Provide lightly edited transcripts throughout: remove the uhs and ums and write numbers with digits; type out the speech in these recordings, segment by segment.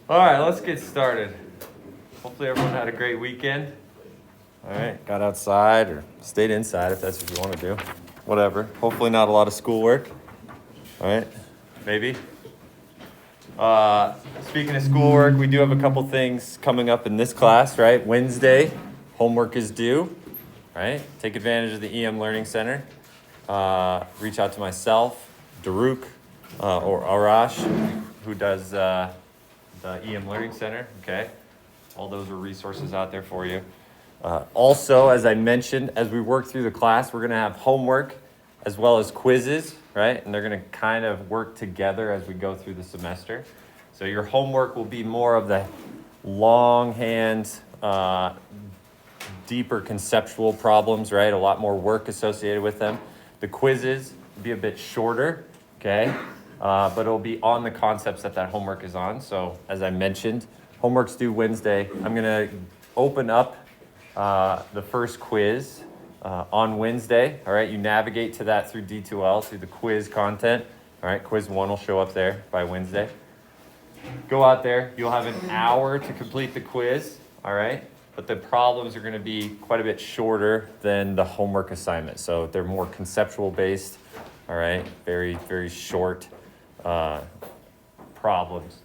All right, let's get started. Hopefully everyone had a great weekend. All right, got outside or stayed inside if that's what you want to do. Whatever. Hopefully not a lot of schoolwork. All right, maybe. Speaking of schoolwork, we do have a couple things coming up in this class, right? Wednesday, homework is due, right? Take advantage of the EM Learning Center. Reach out to myself, Daruk, or Arash, who does the EM Learning Center, okay? All those are resources out there for you. Also, as I mentioned, as we work through the class, we're going to have homework as well as quizzes, right? And they're going to kind of work together as we go through the semester. So your homework will be more of the longhand, deeper conceptual problems, right? A lot more work associated with them. The quizzes will be a bit shorter, okay? But it'll be on the concepts that homework is on. So as I mentioned, homework's due Wednesday. I'm going to open up the first quiz on Wednesday. All right, you navigate to that through D2L, through the quiz content. All right, quiz 1 will show up there by Wednesday. Go out there. You'll have an hour to complete the quiz. All right, but the problems are going to be quite a bit shorter than the homework assignment. So they're more conceptual based. All right, very, very short problems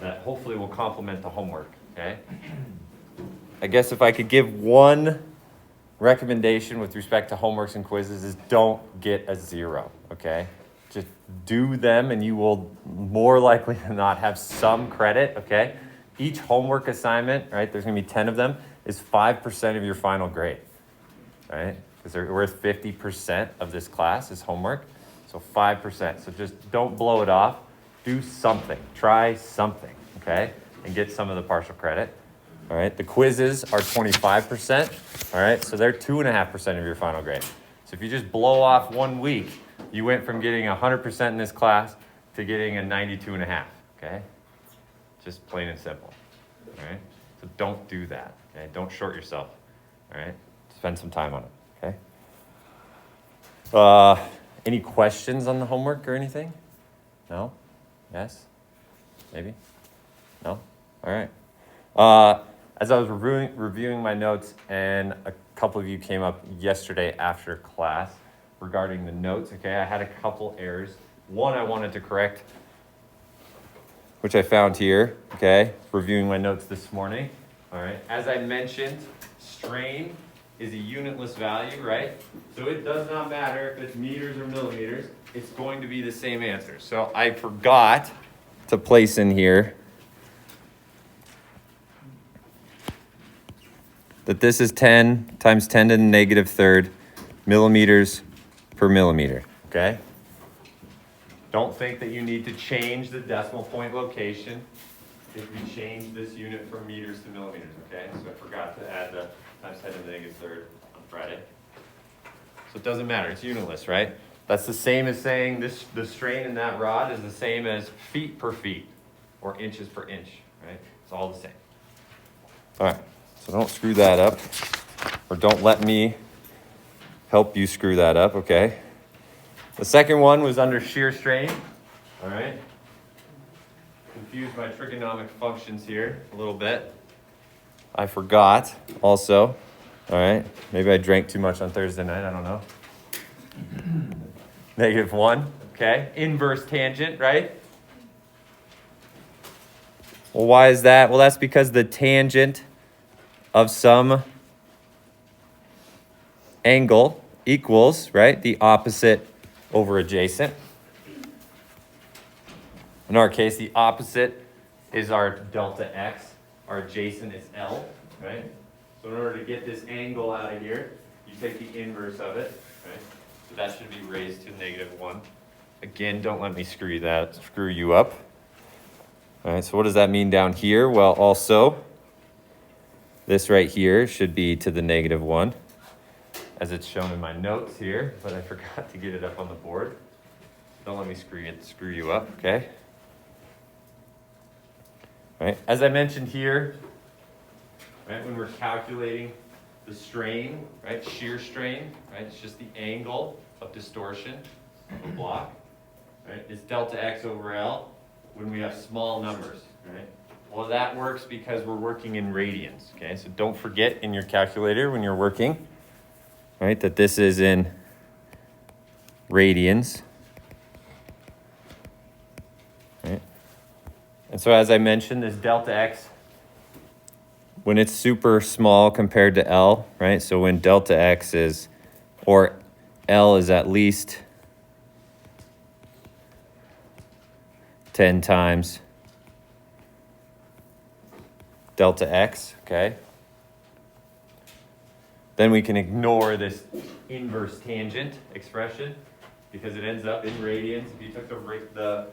that hopefully will complement the homework. Okay. I guess if I could give one recommendation with respect to homeworks and quizzes is don't get a 0, okay? Just do them and you will more likely than not have some credit, okay? Each homework assignment, right, there's gonna be 10 of them, is 5% of your final grade, right? Because they're worth 50% of this class is homework, so 5%. So just don't blow it off. Do something, try something, okay? And get some of the partial credit. All right, the quizzes are 25%, all right? So they're 2.5% of your final grade. So if you just blow off 1 week, you went from getting 100% in this class to getting a 92.5, okay? Just plain and simple, all right? So don't do that, okay? Don't short yourself, all right? Spend some time on it, okay? Any questions on the homework or anything? No? Yes? Maybe? No? All right. As I was reviewing my notes, and a couple of you came up yesterday after class regarding the notes, okay? I had a couple errors. One I wanted to correct, which I found here, okay? Reviewing my notes this morning, all right? As I mentioned, strain is a unitless value, right? So it does not matter if it's meters or millimeters, it's going to be the same answer. So I forgot to place in here that this is 10 times 10 to the negative third millimeters per millimeter, okay? Don't think that you need to change the decimal point location if you change this unit from meters to millimeters, okay? So I forgot to add the times 10 to the negative third on Friday. So it doesn't matter, it's unitless, right? That's the same as saying the strain in that rod is the same as feet per feet or inches per inch, right? It's all the same. All right. So don't screw that up, or don't let me help you screw that up, okay? The second one was under shear strain, all right? Confused my trigonomic functions here a little bit. I forgot also, all right? Maybe I drank too much on Thursday night, I don't know. -1, okay? Inverse tangent, right? Well, why is that? Well, that's because the tangent of some angle equals, right, the opposite over adjacent. In our case, the opposite is our delta x. Our adjacent is L, right? So in order to get this angle out of here, you take the inverse of it, right? So that should be raised to -1. Again, don't let me screw you up. All right, so what does that mean down here? Well, also, this right here should be to the -1, as it's shown in my notes here, but I forgot to get it up on the board. Don't let me screw you up, okay? All right, as I mentioned here, right, when we're calculating the strain, right, shear strain, right, it's just the angle of distortion of a block, right? It's delta x over L when we have small numbers, right? Well, that works because we're working in radians, okay? So don't forget in your calculator when you're working, right, that this is in radians, right? And so as I mentioned, this delta x, when it's super small compared to L, right? So when delta x is, or L is at least 10 times delta x, okay? Then we can ignore this inverse tangent expression because it ends up in radians. If you took the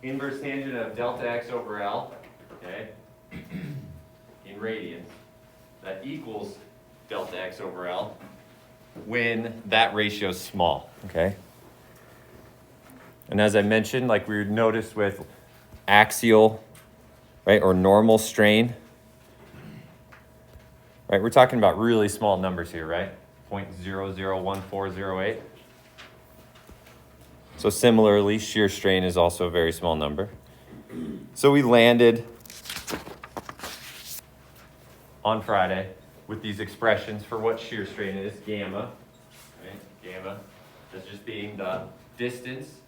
inverse tangent of delta x over L, okay, in radians, that equals delta x over L when that ratio is small, okay? And as I mentioned, like we noticed with axial, right, or normal strain, right, we're talking about really small numbers here, right? 0.001408. So similarly, shear strain is also a very small number. So we landed on Friday with these expressions for what shear strain is, gamma, right? Gamma, that's just being the distance,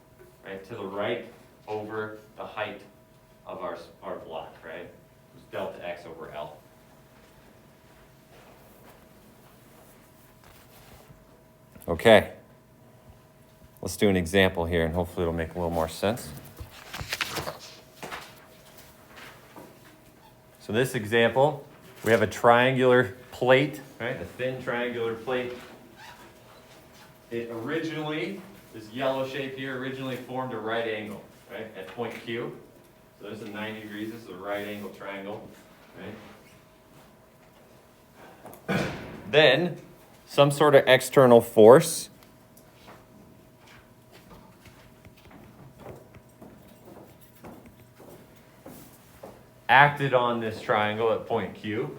right, to the right over the height of our block, right? It's delta x over L. Okay, let's do an example here and hopefully it'll make a little more sense. So this example, we have a triangular plate, right? A thin triangular plate. It originally, this yellow shape here originally formed a right angle, right? At point Q. So this is 90 degrees, this is a right angle triangle, right? Then, some sort of external force acted on this triangle at point Q.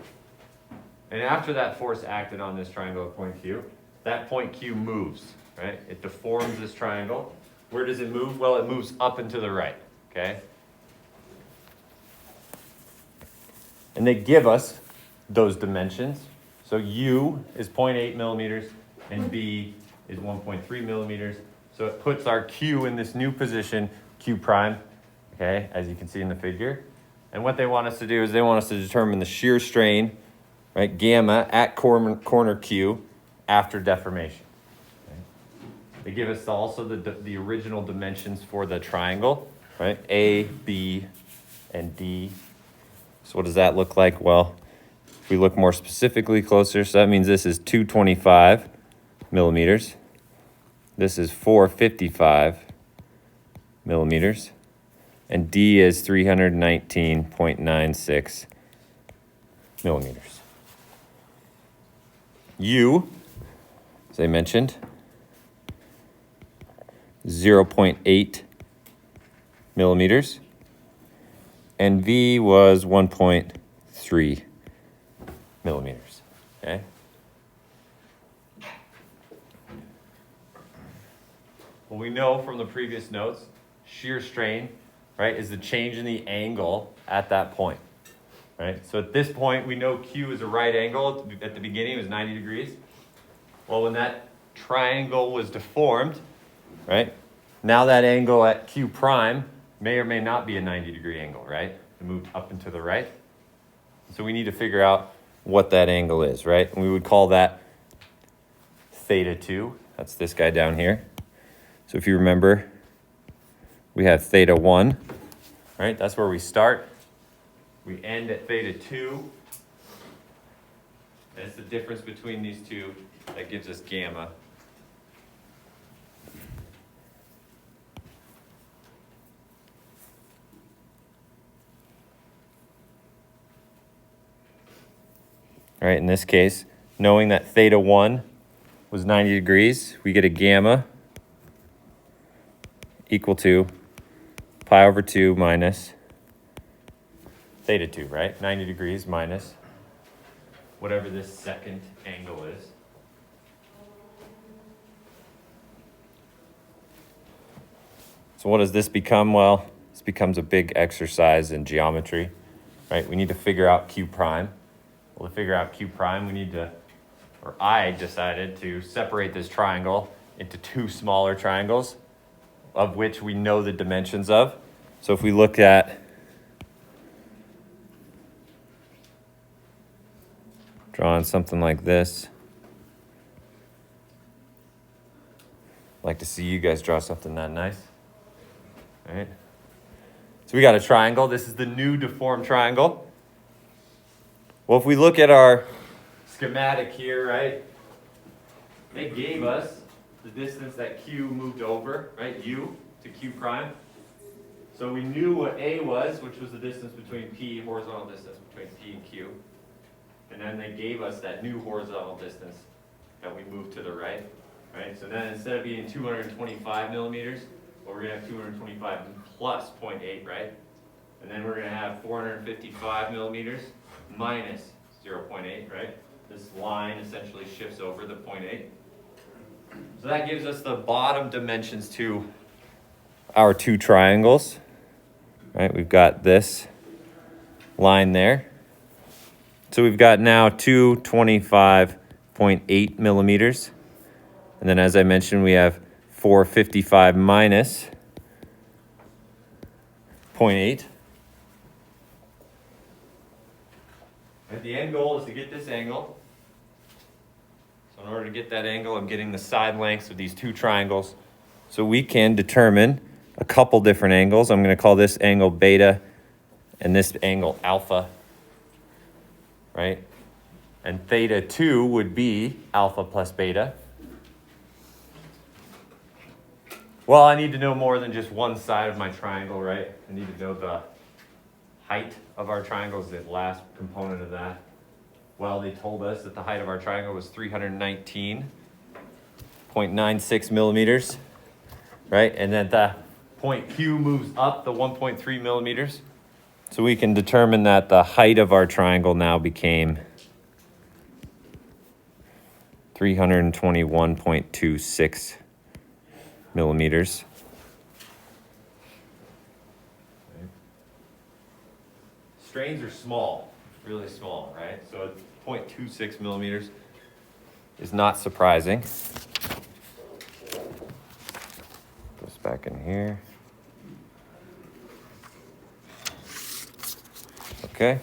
And after that force acted on this triangle at point Q, that point Q moves, right? It deforms this triangle. Where does it move? Well, it moves up and to the right, okay? And they give us those dimensions. So U is 0.8 millimeters and B is 1.3 millimeters. So it puts our Q in this new position, Q prime, okay, as you can see in the figure. And what they want us to do is they want us to determine the shear strain, right, gamma at corner Q after deformation. Okay. They give us also the original dimensions for the triangle, right, A, B, and D. So what does that look like? Well, if we look more specifically closer, so that means this is 225 millimeters. This is 455 millimeters. And D is 319.96 millimeters. U, as I mentioned, 0.8 millimeters. And V was 1.3 millimeters, okay? Well, we know from the previous notes, shear strain, right, is the change in the angle at that point, right? So at this point, we know Q is a right angle. At the beginning, it was 90 degrees. Well, when that triangle was deformed, right, now that angle at Q prime may or may not be a 90-degree angle, right? It moved up and to the right. So we need to figure out what that angle is, right? And we would call that theta 2. That's this guy down here. So if you remember, we have theta 1, right? That's where we start. We end at theta 2. And it's the difference between these two that gives us gamma. All right, in this case, knowing that theta 1 was 90 degrees, we get a gamma equal to pi over 2 minus theta 2, right? 90 degrees minus whatever this second angle is. So what does this become? Well, this becomes a big exercise in geometry. right? We need to figure out Q prime. Well, to figure out Q prime, I decided to separate this triangle into two smaller triangles, of which we know the dimensions of. So if we look at drawing something like this, I'd like to see you guys draw something that nice. All right. So we got a triangle. This is the new deformed triangle. Well, if we look at our schematic here, right, they gave us the distance that Q moved over, right, U to Q prime. So we knew what A was, which was the distance between P, horizontal distance between P and Q. And then they gave us that new horizontal distance that we moved to the right, right? So then instead of being 225 millimeters, well, we're gonna have 225 plus 0.8, right? And then we're gonna have 455 millimeters minus 0.8, right? This line essentially shifts over the 0.8. So that gives us the bottom dimensions to our two triangles, right? We've got this line there. So we've got now 225.8 millimeters. And then as I mentioned, we have 455 minus 0.8. And the end goal is to get this angle. So in order to get that angle, I'm getting the side lengths of these two triangles. So we can determine a couple different angles. I'm going to call this angle beta and this angle alpha, right? And theta 2 would be alpha plus beta. Well, I need to know more than just one side of my triangle, right? I need to know the height of our triangle is the last component of that. Well, they told us that the height of our triangle was 319.96 millimeters, right? And then the point Q moves up the 1.3 millimeters. So we can determine that the height of our triangle now became 321.26 millimeters. Strains are small, really small, right? So 0.26 millimeters is not surprising. Put this back in here. Okay.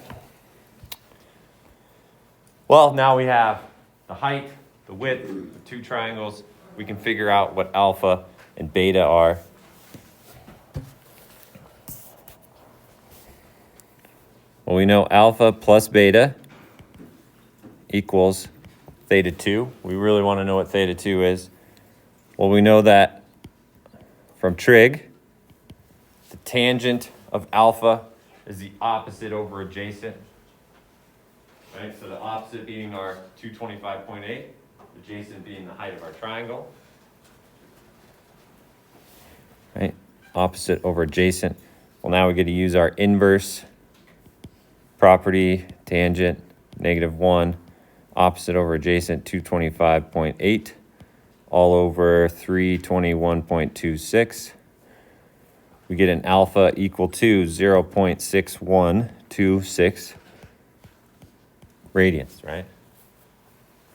Well, now we have the height, the width, the two triangles. We can figure out what alpha and beta are. Well, we know alpha plus beta equals theta 2. We really want to know what theta 2 is. Well, we know that from trig, the tangent of alpha is the opposite over adjacent. Right? So the opposite being our 225.8, adjacent being the height of our triangle. Right? Opposite over adjacent. Well, now we get to use our inverse property, tangent, -1, opposite over adjacent, 225.8, all over 321.26. We get an alpha equal to 0.6126 radians, right?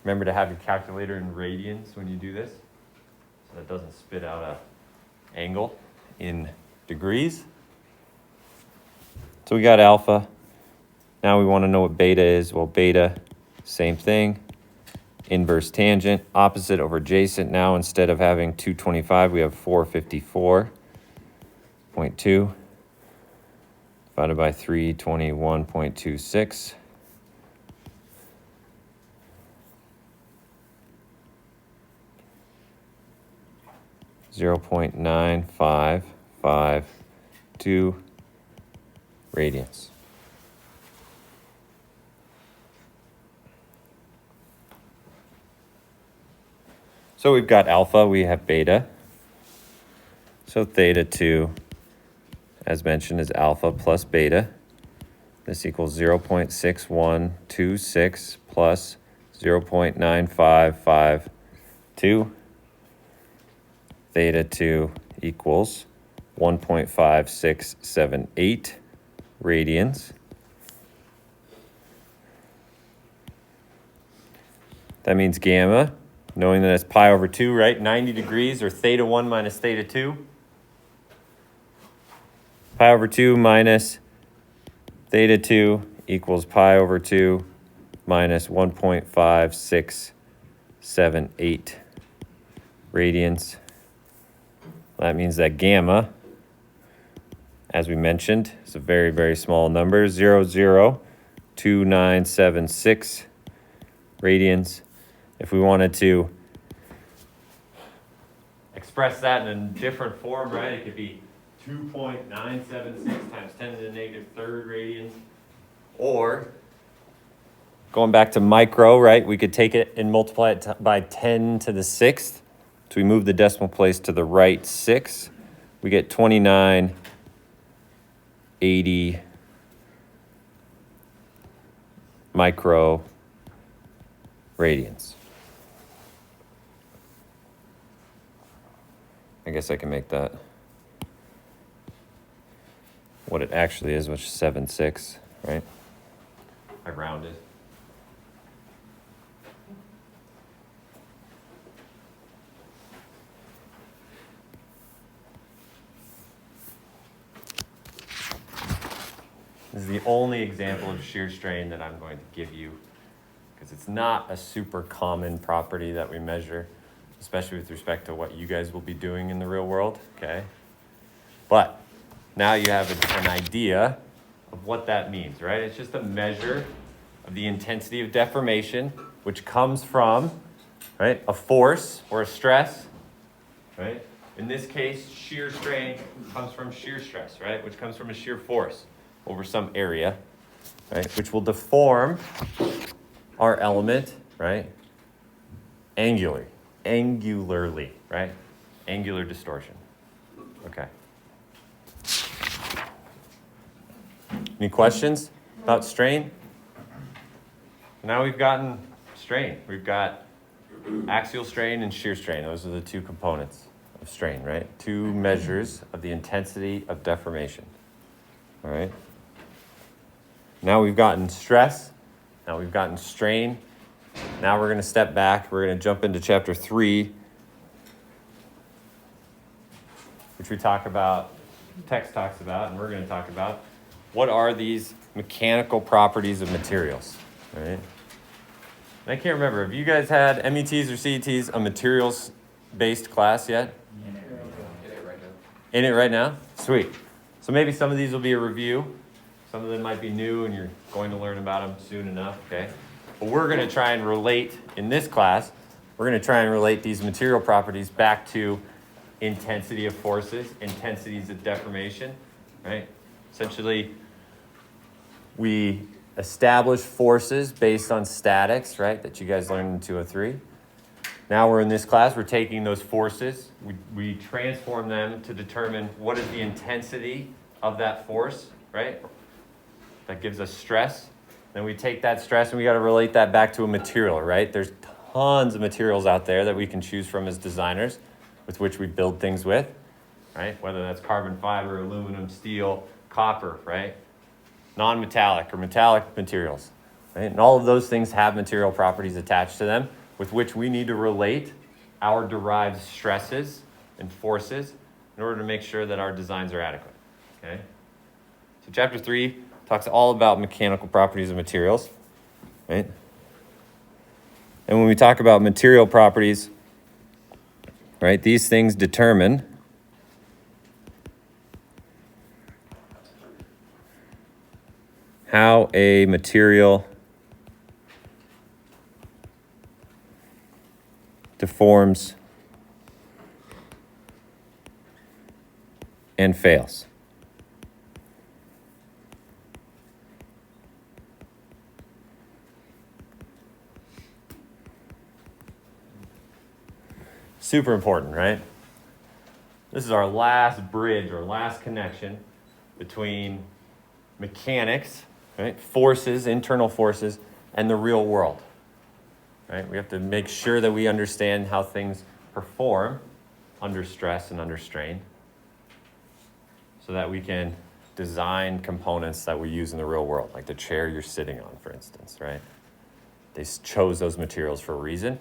Remember to have your calculator in radians when you do this, so that doesn't spit out an angle in degrees. So we got alpha. Now we want to know what beta is. Well, beta, same thing. Inverse tangent, opposite over adjacent. Now instead of having 225, we have 454.2 divided by 321.26. .9552 radians. So we've got alpha, we have beta. So theta 2, as mentioned, is alpha plus beta. This equals 0.6126 plus 0.9552. Theta 2 equals 1.5678 radians. That means gamma, knowing that it's pi over 2, right? 90 degrees, or theta 1 minus theta 2. Pi over 2 minus theta 2 equals pi over 2 minus 1.5678 radians. That means that gamma, as we mentioned, is a very, very small number, 0.002976 radians. If we wanted to express that in a different form, right, it could be 2.976 times 10 to the negative third radians. Or, going back to micro, right, we could take it and multiply it by 10 to the 6th. So we move the decimal place to the right 6. We get 2980 micro radians. I guess I can make that what it actually is, which is 7.6, right? I rounded. This is the only example of shear strain that I'm going to give you, because it's not a super common property that we measure, especially with respect to what you guys will be doing in the real world, okay? But now you have an idea of what that means, right? It's just a measure of the intensity of deformation, which comes from, right, a force or a stress, right? In this case, shear strain comes from shear stress, right, which comes from a shear force over some area, right, which will deform our element, right, angularly, right, angular distortion. Okay. Any questions about strain? Now we've gotten strain. We've got axial strain and shear strain. Those are the two components of strain, right? Two measures of the intensity of deformation. All right. Now we've gotten stress. Now we've gotten strain. Now we're going to step back. We're going to jump into chapter 3, which we talk about, text talks about, and we're going to talk about what are these mechanical properties of materials, right? And I can't remember, have you guys had METs or CETs, a materials-based class yet? In it right now? Sweet. So maybe some of these will be a review. Some of them might be new and you're going to learn about them soon enough, okay? But we're going to try and relate, in this class, we're going to try and relate these material properties back to intensity of forces, intensities of deformation, right? Essentially, we establish forces based on statics, right, that you guys learned in 203. Now we're in this class, we're taking those forces, we transform them to determine what is the intensity of that force, right? That gives us stress. Then we take that stress and we got to relate that back to a material, right? There's tons of materials out there that we can choose from as designers with which we build things with, right? Whether that's carbon fiber, aluminum, steel, copper, right? Non-metallic or metallic materials, right? And all of those things have material properties attached to them with which we need to relate our derived stresses and forces in order to make sure that our designs are adequate, okay? So chapter 3 talks all about mechanical properties of materials, right? And when we talk about material properties, right, these things determine how a material deforms and fails. Super important, right? This is our last bridge or last connection between mechanics, right? Forces, internal forces, and the real world, right? We have to make sure that we understand how things perform under stress and under strain so that we can design components that we use in the real world, like the chair you're sitting on, for instance, right? They chose those materials for a reason.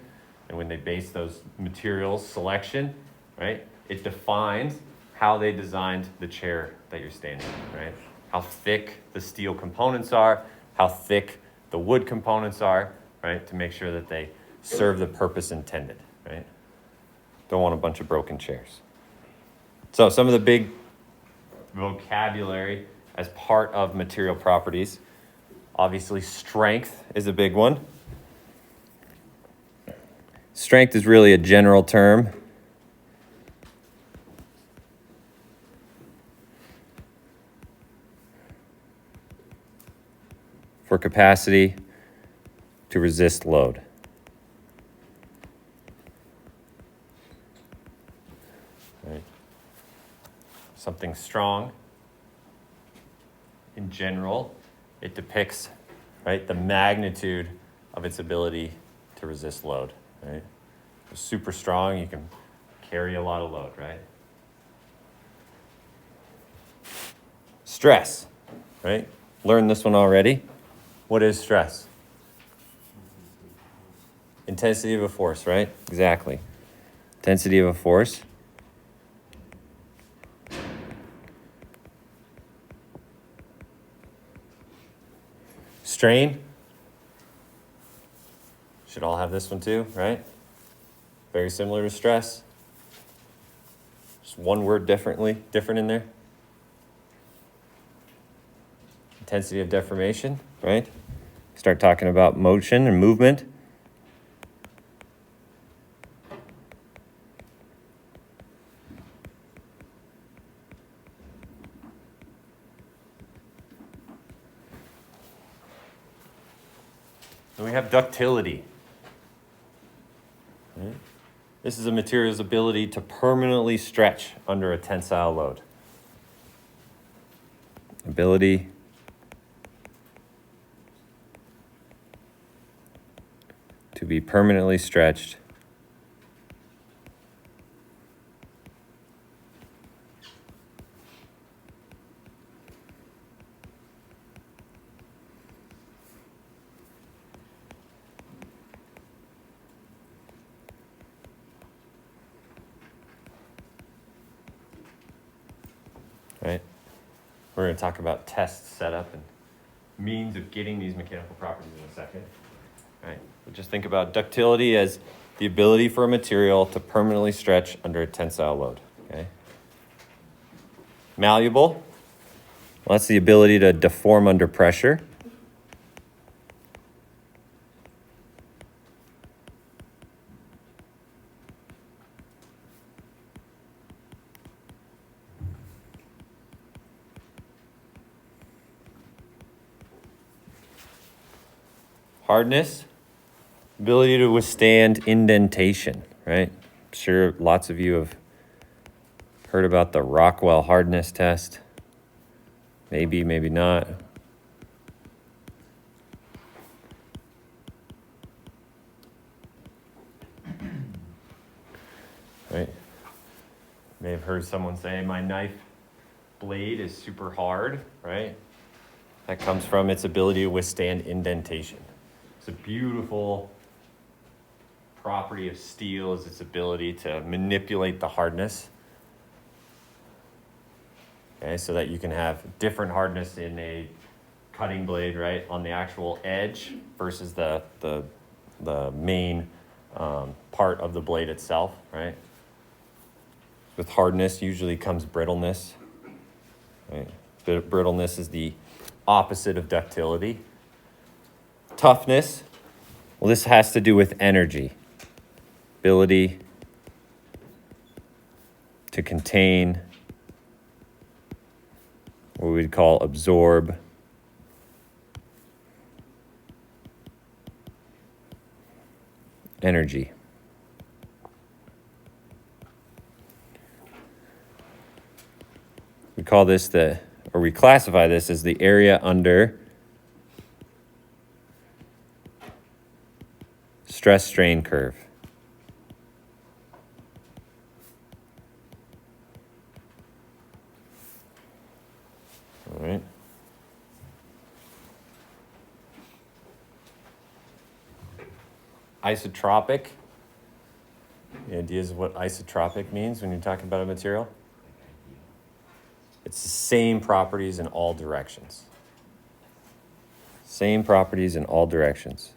And when they base those materials selection, right, it defines how they designed the chair that you're standing in, right? How thick the steel components are, how thick the wood components are, right, to make sure that they serve the purpose intended, right? Don't want a bunch of broken chairs. So some of the big vocabulary as part of material properties, obviously strength is a big one. Strength is really a general term. For capacity to resist load. Right. Something strong, in general, it depicts, right, the magnitude of its ability to resist load, right? If it's super strong, you can carry a lot of load, right? Stress, right? Learned this one already. What is stress? Intensity of a force, right? Exactly. Intensity of a force. Strain. Should all have this one too, right? Very similar to stress. Just one word different in there. Intensity of deformation, right? Start talking about motion and movement. Then we have ductility. Right? This is a material's ability to permanently stretch under a tensile load. Ability to be permanently stretched right? We're going to talk about test setup and means of getting these mechanical properties in a second. Right? But just think about ductility as the ability for a material to permanently stretch under a tensile load. Okay? Malleable, well, that's the ability to deform under pressure. Hardness, ability to withstand indentation, right? I'm sure lots of you have heard about the Rockwell hardness test. Maybe, maybe not. Right? May have heard someone say, my knife blade is super hard, right? That comes from its ability to withstand indentation. It's a beautiful property of steel is its ability to manipulate the hardness. Okay, so that you can have different hardness in a cutting blade, right, on the actual edge versus the main part of the blade itself, right? With hardness usually comes brittleness. Right? Brittleness is the opposite of ductility. Toughness, well, this has to do with energy. Ability to contain, what we'd call absorb, energy. We call this we classify this as the area under stress strain curve. All right. Isotropic. Any ideas of what isotropic means when you're talking about a material? It's the same properties in all directions. Same properties in all directions.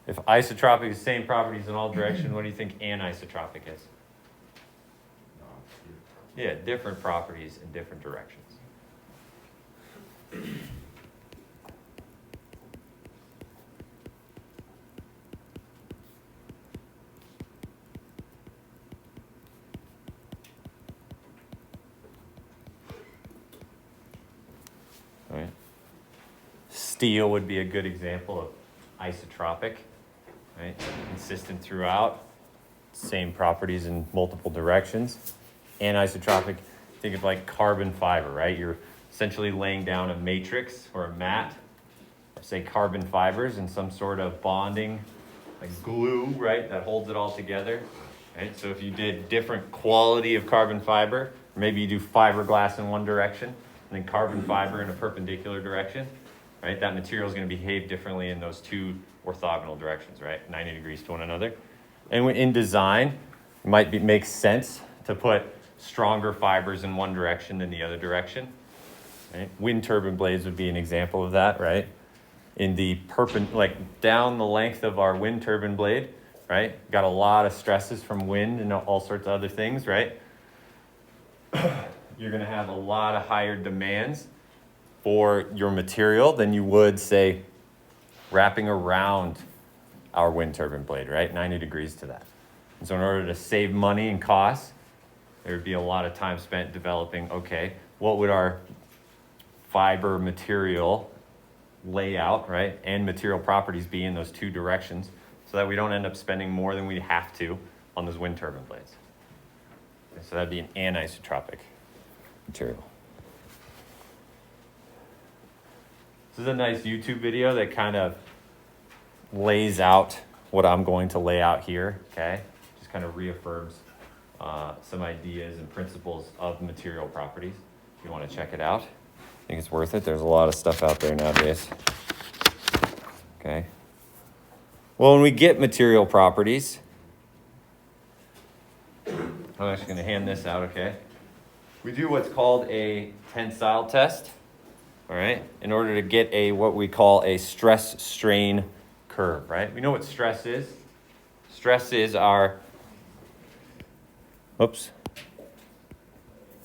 If isotropic is same properties in all directions, what do you think anisotropic is? Yeah, different properties in different directions. All right. Steel would be a good example of isotropic, right? Consistent throughout, same properties in multiple directions. Anisotropic, think of like carbon fiber, right? You're essentially laying down a matrix or a mat, or say carbon fibers and some sort of bonding, like glue, right? That holds it all together, right? So if you did different quality of carbon fiber, or maybe you do fiberglass in one direction, and then carbon fiber in a perpendicular direction, right? That material is going to behave differently in those two orthogonal directions, right? 90 degrees to one another. And in design, it might make sense to put stronger fibers in one direction than the other direction, right? Wind turbine blades would be an example of that, right? In the like down the length of our wind turbine blade, right? Got a lot of stresses from wind and all sorts of other things, right? You're going to have a lot of higher demands for your material than you would, say, wrapping around our wind turbine blade, right? 90 degrees to that. And so in order to save money and costs, there would be a lot of time spent developing, okay, what would our fiber material layout, right, and material properties be in those two directions so that we don't end up spending more than we have to on those wind turbine blades. Okay, so that'd be an anisotropic material. This is a nice YouTube video that kind of lays out what I'm going to lay out here, okay? Just kind of reaffirms some ideas and principles of material properties. If you want to check it out, I think it's worth it. There's a lot of stuff out there nowadays. Okay. Well, when we get material properties, I'm actually going to hand this out, okay? We do what's called a tensile test, all right, in order to get what we call a stress strain curve, right? We know what stress is. Stress is our,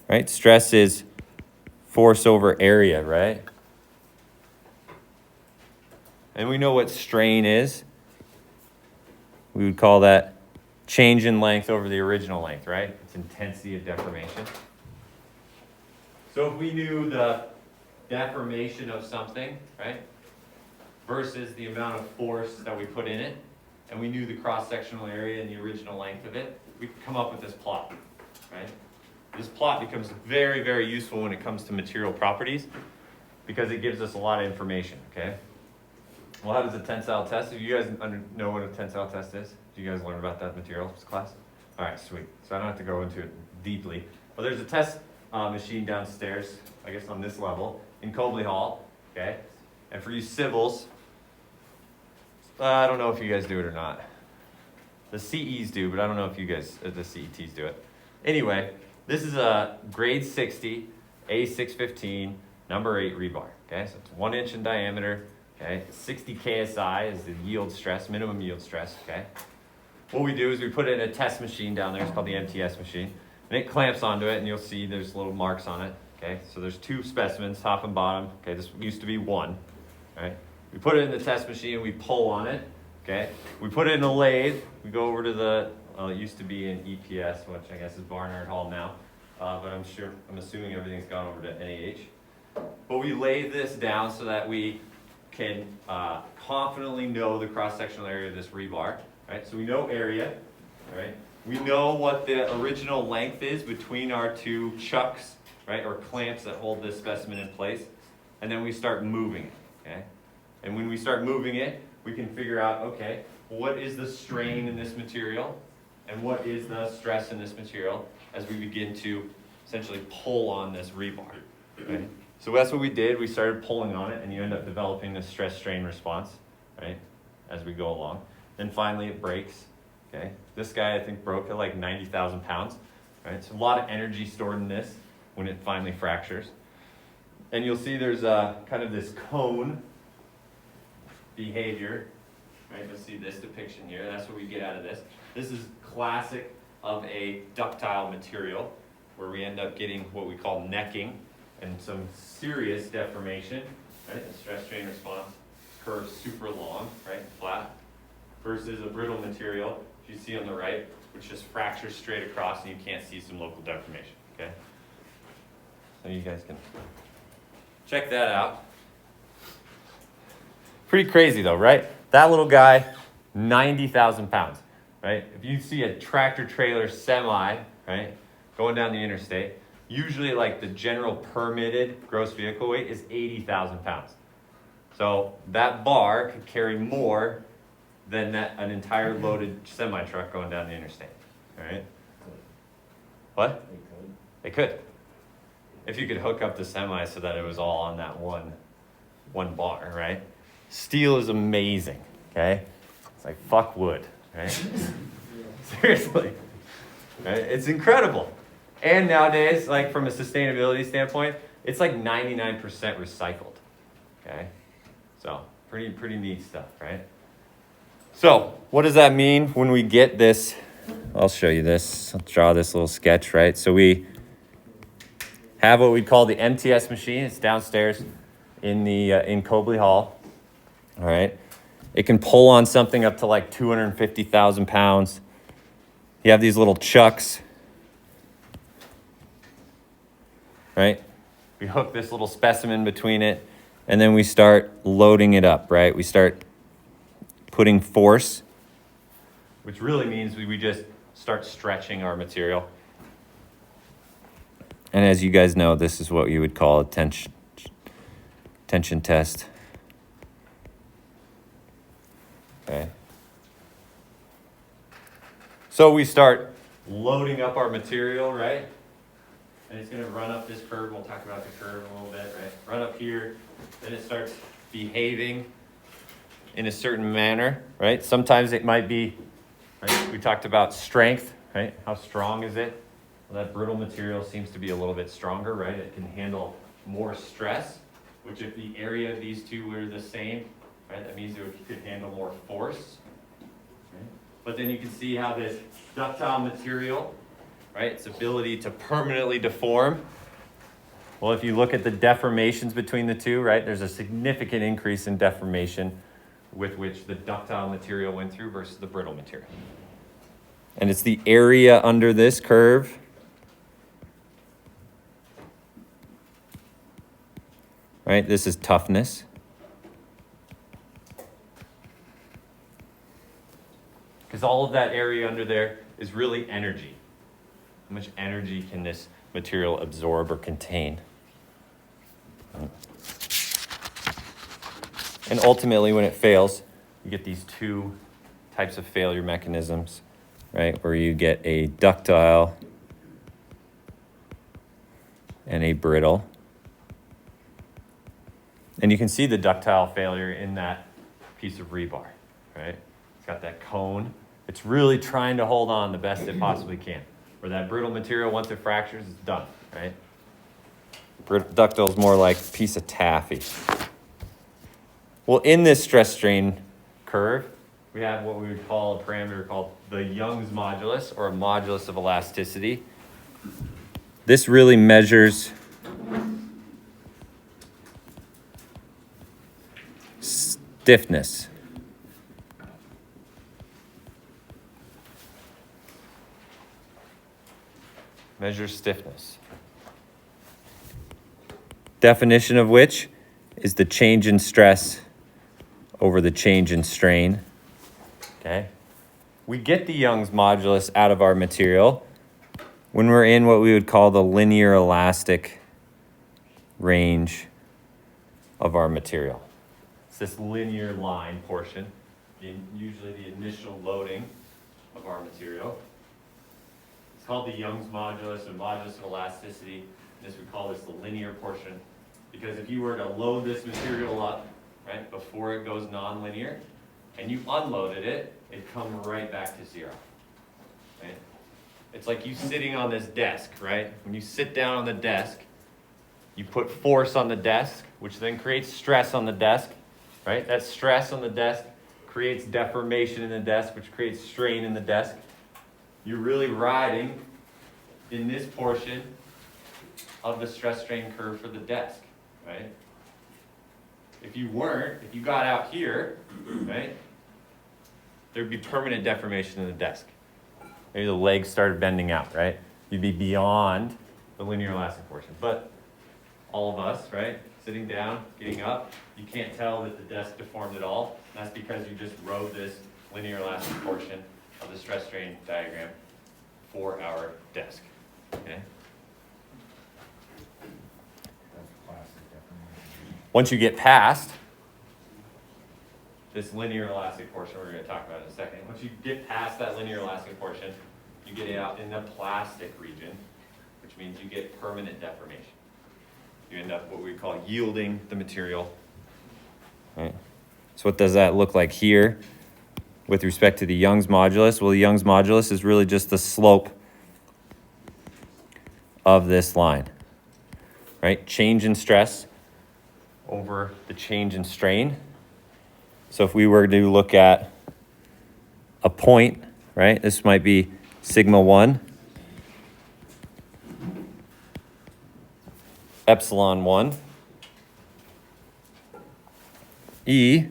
right? Stress is force over area, right? And we know what strain is. We would call that change in length over the original length, right? It's intensity of deformation. So if we knew the deformation of something, right, versus the amount of force that we put in it, and we knew the cross-sectional area and the original length of it, we could come up with this plot, right? This plot becomes very, very useful when it comes to material properties because it gives us a lot of information, okay? Well, how does a tensile test? Do you guys know what a tensile test is? Did you guys learn about that in materials class? All right, sweet. So I don't have to go into it deeply. Well, there's a test machine downstairs, I guess on this level, in Cobley Hall, okay? And for you civils, I don't know if you guys do it or not. The CEs do, but I don't know if you guys, the CETs do it. Anyway, this is a grade 60, A615, number 8 rebar, okay? So it's 1 inch in diameter, okay? 60 KSI is the yield stress, minimum yield stress, okay? What we do is we put it in a test machine down there, it's called the MTS machine, and it clamps onto it, and you'll see there's little marks on it, okay? So there's 2 specimens, top and bottom, okay? This used to be 1, right? We put it in the test machine, we pull on it, okay? We put it in a lathe, we go over to the, well, it used to be in EPS, which I guess is Barnard Hall now, but I'm assuming everything's gone over to NAH. But we lay this down so that we can confidently know the cross-sectional area of this rebar, right? So we know area, right? We know what the original length is between our 2 chucks, right, or clamps that hold this specimen in place, and then we start moving it, okay? And when we start moving it, we can figure out, okay, what is the strain in this material and what is the stress in this material as we begin to essentially pull on this rebar, right? So that's what we did. We started pulling on it, and you end up developing this stress-strain response, right, as we go along. Then finally it breaks, okay? This guy, I think, broke at like 90,000 pounds, right? So a lot of energy stored in this when it finally fractures. And you'll see there's kind of this cone behavior, right? You'll see this depiction here. That's what we get out of this. This is classic of a ductile material where we end up getting what we call necking and some serious deformation, right? The stress strain response curve super long, right? Flat, versus a brittle material, if you see on the right, which just fractures straight across and you can't see some local deformation, okay? So you guys can check that out. Pretty crazy though, right? That little guy, 90,000 pounds, right? If you see a tractor trailer semi, right, going down the interstate, usually like the general permitted gross vehicle weight is 80,000 pounds. So that bar could carry more than an entire loaded semi truck going down the interstate, all right? What? They could. If you could hook up the semi so that it was all on that one bar, right? Steel is amazing, okay? It's like fuck wood, right? Seriously, right? It's incredible. And nowadays, like from a sustainability standpoint, it's like 99% recycled, okay? So pretty neat stuff, right? So what does that mean when we get this? I'll show you this. I'll draw this little sketch, right? So we have what we call the MTS machine. It's downstairs in Cobley Hall. All right. It can pull on something up to like 250,000 pounds. You have these little chucks, right? We hook this little specimen between it, and then we start loading it up, right? We start putting force, which really means we just start stretching our material. And as you guys know, this is what you would call a tension test. Okay. So we start loading up our material, right? And it's going to run up this curve. We'll talk about the curve a little bit, right? Run up here. Then it starts behaving in a certain manner, right? Sometimes it might be, right? We talked about strength, right? How strong is it? Well, that brittle material seems to be a little bit stronger, right? It can handle more stress, which if the area of these two were the same, right, that means it could handle more force. Right? But then you can see how this ductile material, right, its ability to permanently deform. Well, if you look at the deformations between the two, right, there's a significant increase in deformation with which the ductile material went through versus the brittle material. And it's the area under this curve right? This is toughness. Because all of that area under there is really energy. How much energy can this material absorb or contain? And ultimately, when it fails, you get these two types of failure mechanisms, right? Where you get a ductile and a brittle. And you can see the ductile failure in that piece of rebar, right? It's got that cone. It's really trying to hold on the best it possibly can. Where that brittle material, once it fractures, it's done, right? Ductile is more like a piece of taffy. Well, in this stress strain curve, we have what we would call a parameter called the Young's modulus, or a modulus of elasticity. This really measures stiffness. Measures stiffness. Definition of which is the change in stress over the change in strain. Okay? We get the Young's modulus out of our material when we're in what we would call the linear elastic range of our material. It's this linear line portion, usually the initial loading of our material. It's called the Young's modulus or modulus of elasticity. We call this the linear portion, because if you were to load this material up, right, before it goes nonlinear, and you unloaded it, it'd come right back to zero, right? It's like you sitting on this desk, right? When you sit down on the desk, you put force on the desk, which then creates stress on the desk, right? That stress on the desk creates deformation in the desk, which creates strain in the desk. You're really riding in this portion of the stress strain curve for the desk, right? If you weren't, if you got out here, right, there'd be permanent deformation in the desk. Maybe the legs started bending out, right? You'd be beyond the linear elastic portion. But all of us, right, sitting down, getting up, you can't tell that the desk deformed at all. That's because you just rode this linear elastic portion of the stress strain diagram for our desk, okay? Once you get past this linear elastic portion we're going to talk about in a second, once you get past that linear elastic portion, you get out in the plastic region, which means you get permanent deformation. You end up what we call yielding the material. Right. So what does that look like here with respect to the Young's modulus? Well, the Young's modulus is really just the slope of this line, right? Change in stress over the change in strain. So if we were to look at a point, right, this might be sigma 1, epsilon 1, E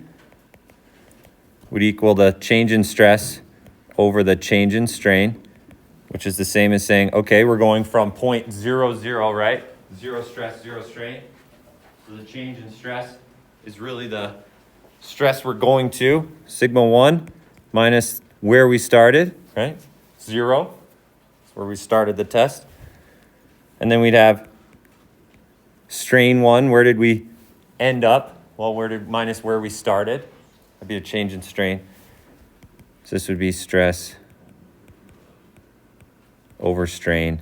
would equal the change in stress over the change in strain, which is the same as saying, okay, we're going from 0.00, right? 0 stress, 0 strain. So the change in stress is really the stress we're going to, sigma 1 minus where we started, right? 0, that's where we started the test. And then we'd have strain 1, where did we end up? Well, minus where we started. That'd be a change in strain. So this would be stress over strain.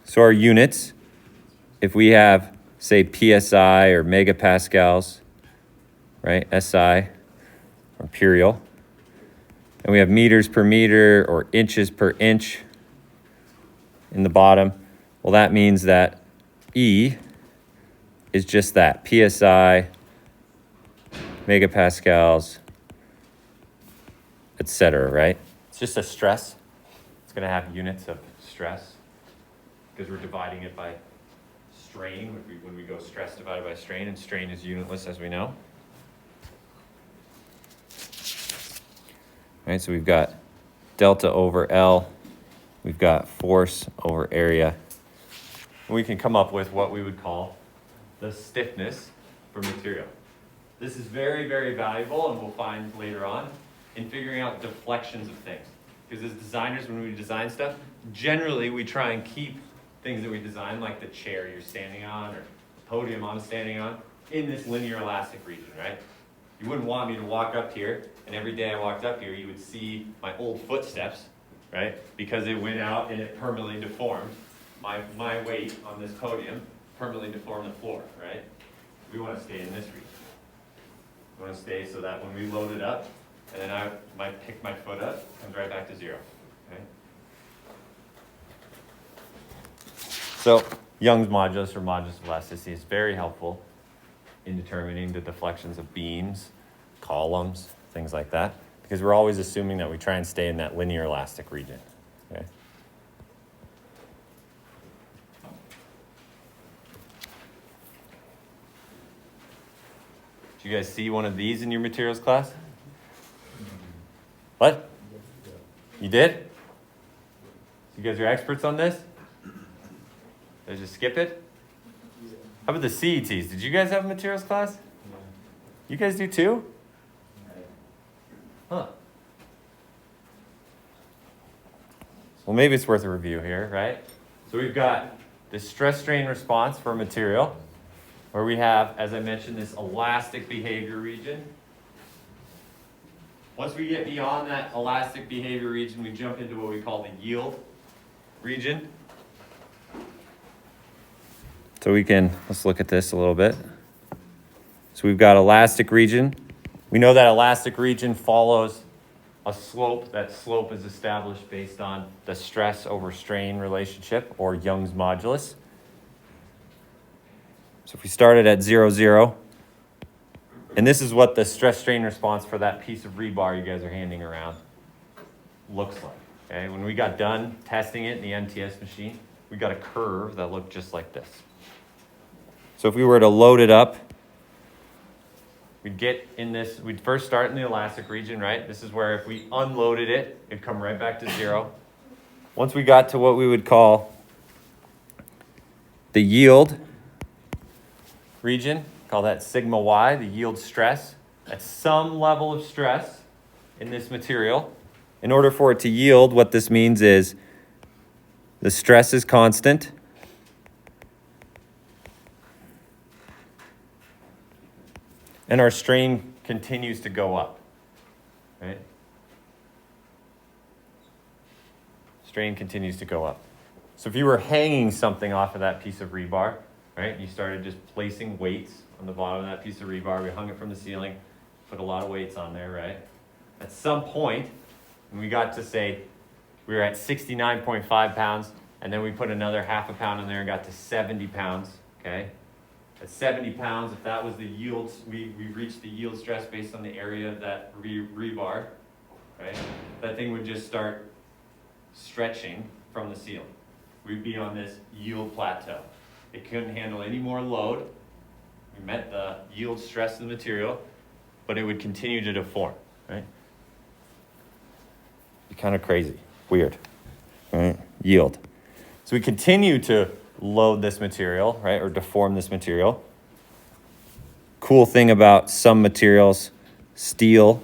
So our units, if we have, say, PSI or megapascals, right, SI, or imperial, and we have meters per meter or inches per inch in the bottom, well, that means that E is just that, PSI, megapascals, etc., right? It's just a stress. It's going to have units of stress because we're dividing it by strain when we go stress divided by strain, and strain is unitless, as we know. All right, so we've got delta over L. We've got force over area. And we can come up with what we would call the stiffness for material. This is very, very valuable, and we'll find later on, in figuring out deflections of things. Because as designers, when we design stuff, generally we try and keep things that we design, like the chair you're standing on or the podium I'm standing on, in this linear elastic region, right? You wouldn't want me to walk up here, and every day I walked up here, you would see my old footsteps, right? Because it went out and it permanently deformed. My weight on this podium permanently deformed the floor, right? We want to stay in this region. We want to stay so that when we load it up, and then I might pick my foot up, it comes right back to 0, okay? So Young's modulus or modulus of elasticity is very helpful in determining the deflections of beams, columns, things like that, because we're always assuming that we try and stay in that linear elastic region, okay? Did you guys see one of these in your materials class? What? You did? You guys are experts on this? Did I just skip it? How about the CETs? Did you guys have a materials class? You guys do too? Huh. Well, maybe it's worth a review here, right? So we've got the stress strain response for a material. where we have, as I mentioned, this elastic behavior region. Once we get beyond that elastic behavior region, we jump into what we call the yield region. So let's look at this a little bit. So we've got elastic region. We know that elastic region follows a slope. That slope is established based on the stress over strain relationship, or Young's modulus. So if we started at 0, 0, and this is what the stress strain response for that piece of rebar you guys are handing around looks like. Okay, when we got done testing it in the MTS machine, we got a curve that looked just like this. So if we were to load it up, we'd first start in the elastic region, right? This is where if we unloaded it, it'd come right back to 0. Once we got to what we would call the yield region, call that sigma y, the yield stress, at some level of stress in this material. In order for it to yield, what this means is the stress is constant. And our strain continues to go up, right? Strain continues to go up. So if you were hanging something off of that piece of rebar, right? You started just placing weights on the bottom of that piece of rebar. We hung it from the ceiling, put a lot of weights on there, right? At some point, when we got to, say, we were at 69.5 pounds, and then we put another half a pound in there and got to 70 pounds, okay? At 70 pounds, if that was the yield, we reached the yield stress based on the area of that rebar, right? That thing would just start stretching from the ceiling. We'd be on this yield plateau. It couldn't handle any more load. We met the yield stress of the material, but it would continue to deform, right? Kind of crazy, weird, right? Yield. So we continue to load this material, right, or deform this material. Cool thing about some materials, steel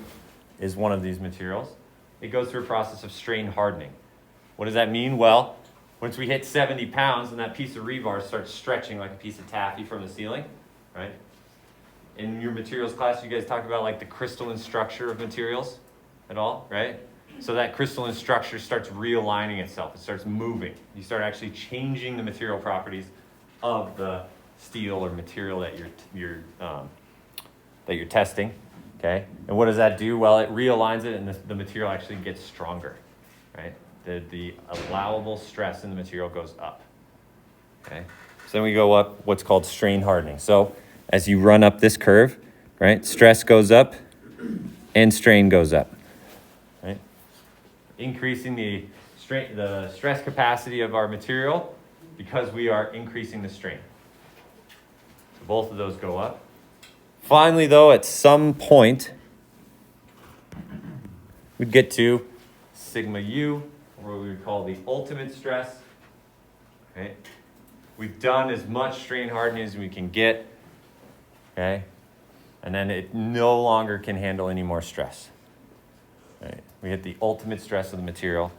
is one of these materials. It goes through a process of strain hardening. What does that mean? Well, once we hit 70 pounds and that piece of rebar starts stretching like a piece of taffy from the ceiling, right? In your materials class, you guys talk about like the crystalline structure of materials at all, right? So that crystalline structure starts realigning itself. It starts moving. You start actually changing the material properties of the steel or material that you're testing. Okay, and what does that do? Well, it realigns it, and the material actually gets stronger. Right, the allowable stress in the material goes up. Okay, so then we go up what's called strain hardening. So as you run up this curve, right, stress goes up, and strain goes up. Increasing the stress capacity of our material because we are increasing the strain. So both of those go up. Finally, though, at some point, we'd get to sigma u, or what we would call the ultimate stress. Okay? We've done as much strain hardening as we can get. Okay? And then it no longer can handle any more stress. Right. We hit the ultimate stress of the material.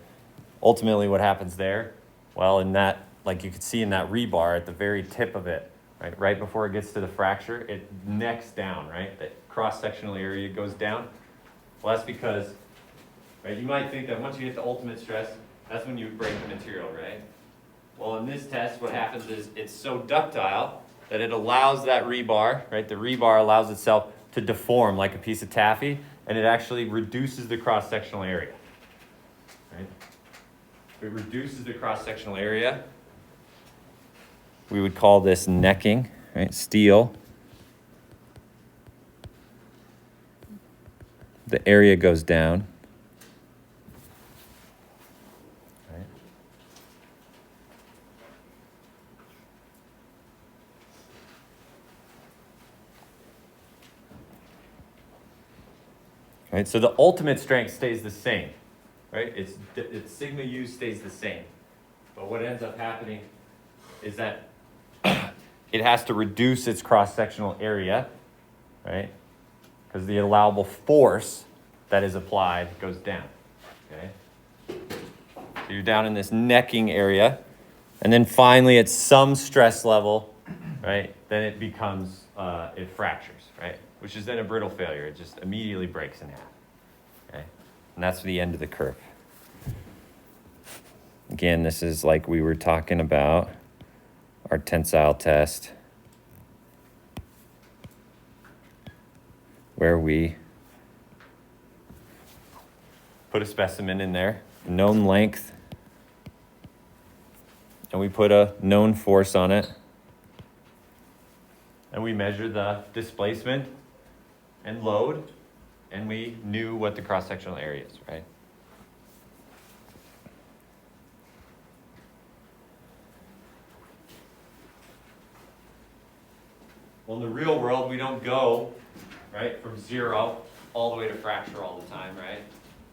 Ultimately, what happens there? Well, in that, like you could see in that rebar at the very tip of it, right before it gets to the fracture, it necks down, right? That cross-sectional area goes down. Well, that's because, right, you might think that once you hit the ultimate stress, that's when you break the material, right? Well, in this test, what happens is it's so ductile that it allows that rebar, right? The rebar allows itself to deform like a piece of taffy, and it actually reduces the cross-sectional area, right? It reduces the cross-sectional area. We would call this necking, right? Steel. The area goes down. Right? Right, so the ultimate strength stays the same, right? It's sigma u stays the same. But what ends up happening is that it has to reduce its cross-sectional area, right? Because the allowable force that is applied goes down, okay? So you're down in this necking area. And then finally, at some stress level, right, then it becomes, it fractures, right? Which is then a brittle failure. It just immediately breaks in half, okay? And that's the end of the curve. Again, this is like we were talking about our tensile test, where we put a specimen in there, known length, and we put a known force on it, and we measure the displacement and load, and we knew what the cross-sectional area is, right? Well, in the real world, we don't go, right, from 0 all the way to fracture all the time, right?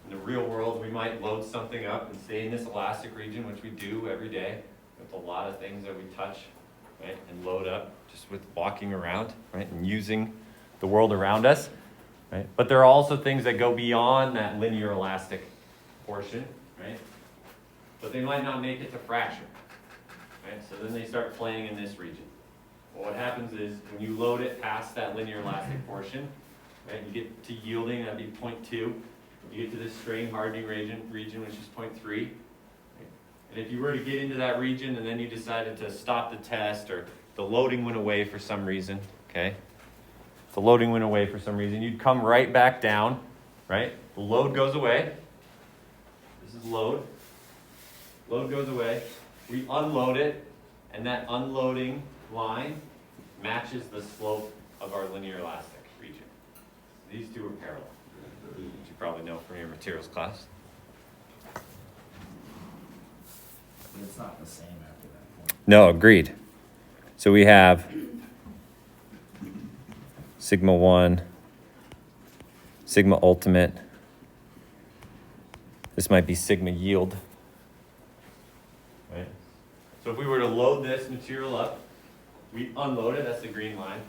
In the real world, we might load something up and stay in this elastic region, which we do every day with a lot of things that we touch, right, and load up just with walking around, right, and using the world around us, right? But there are also things that go beyond that linear elastic portion, right? But they might not make it to fracture, right? So then they start playing in this region. Well, what happens is when you load it past that linear elastic portion, right, you get to yielding, that'd be 0.2. You get to this strain hardening region, which is 0.3. Right? And if you were to get into that region and then you decided to stop the test, or the loading went away for some reason, okay? The loading went away for some reason, you'd come right back down, right? The load goes away. This is load. Load goes away. We unload it, and that unloading line matches the slope of our linear elastic region. These two are parallel, which you probably know from your materials class. But it's not the same after that point. No, agreed. So we have sigma 1, sigma ultimate. This might be sigma yield. Right? So if we were to load this material up, we unload it, that's the green line.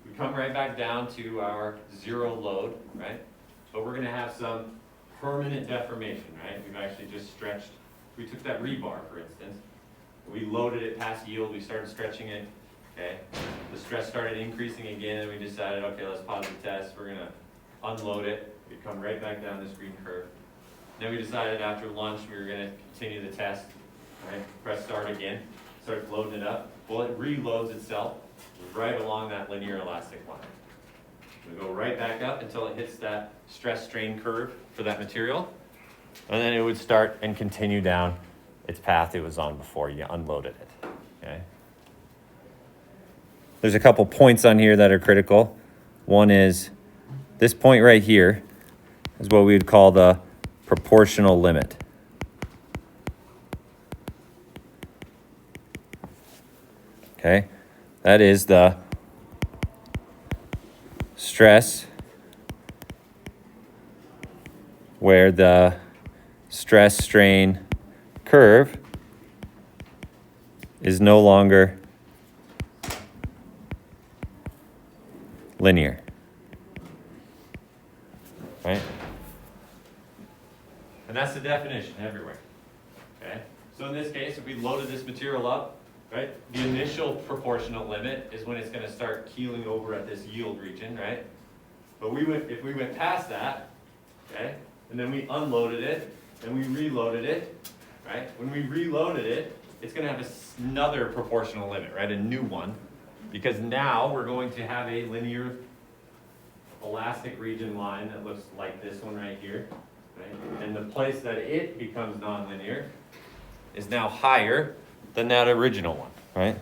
We come right back down to our 0 load, right? But we're gonna have some permanent deformation, right? We've actually just stretched, we took that rebar, for instance. We loaded it past yield, we started stretching it, okay? The stress started increasing again, and we decided, okay, let's pause the test. We're gonna unload it. We come right back down this green curve. Then we decided after lunch we were gonna continue the test, right? Press start again, start loading it up. Well, it reloads itself right along that linear elastic line. We go right back up until it hits that stress strain curve for that material. And then it would start and continue down its path it was on before you unloaded it, okay? There's a couple points on here that are critical. One is this point right here is what we would call the proportional limit. Okay, that is the stress where the stress strain curve is no longer linear, right? And that's the definition everywhere, okay? So in this case, if we loaded this material up, right, the initial proportional limit is when it's going to start keeling over at this yield region, right? But if we went past that, okay, and then we unloaded it, and we reloaded it, right? When we reloaded it, it's going to have another proportional limit, right? A new one, because now we're going to have a linear elastic region line that looks like this one right here, right? And the place that it becomes nonlinear is now higher than that original one, right?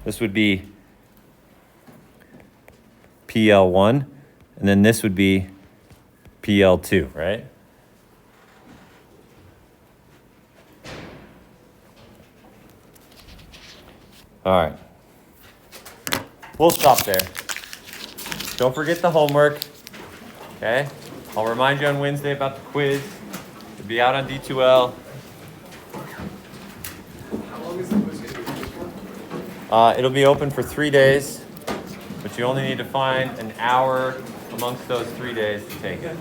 This would be PL1, and then this would be PL2, right? All right. We'll stop there. Don't forget the homework, okay? I'll remind you on Wednesday about the quiz. It'll be out on D2L. How long is the quiz going to be for? It'll be open for 3 days, but you only need to find an hour amongst those 3 days to take it.